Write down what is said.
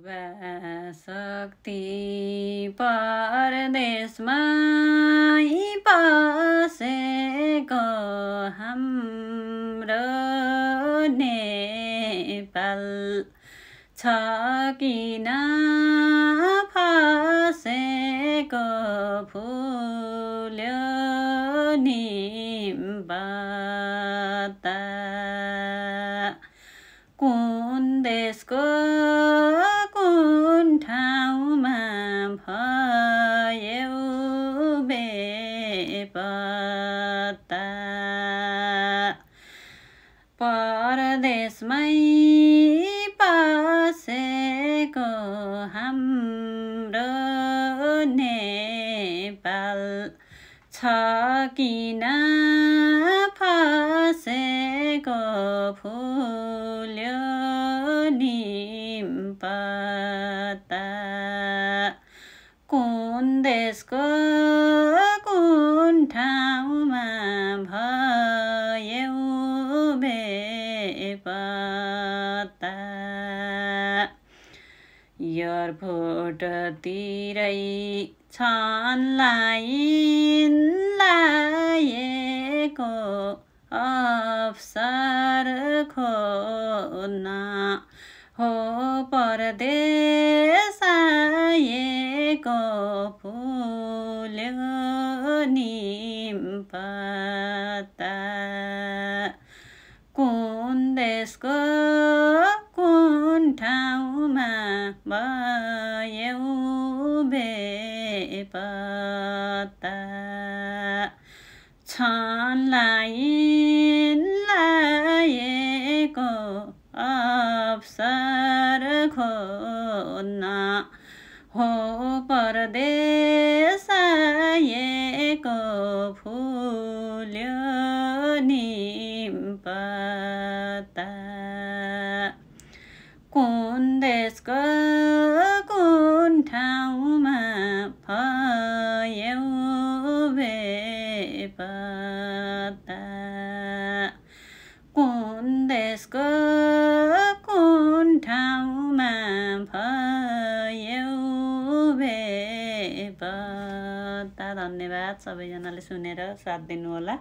शक्ति परदेशमा बसेको हाम्रो नेपाल छ किन फसेको फुल्यो निम्बता कुन देशको कुन ठाउँमा भयो बेपत्ता परदेशमै बसेको हाम्रो नेपाल छ किन फसेको फुल्यो निम्बता कुन देशको कुन ठाउँमा भयो बेपत्ता एयरपोर्टतिरै छन् लाइन लाएको अवसर खोज्न हो परदेश आएको फुल्यो निम्बता कुन देशको कुन ठाउँमा भयो बेपत्ता छन् लाइन लाएको अवसर खोज्न हो परदेश आएको फुल्यो निम्बता कुन देशको कुन ठाउँमा भयो बेपत्ता कुन देशको कुन ठाउँमा भयो बेपत्ता। धन्यवाद सबैजनाले सुनेर साथ दिनु होला।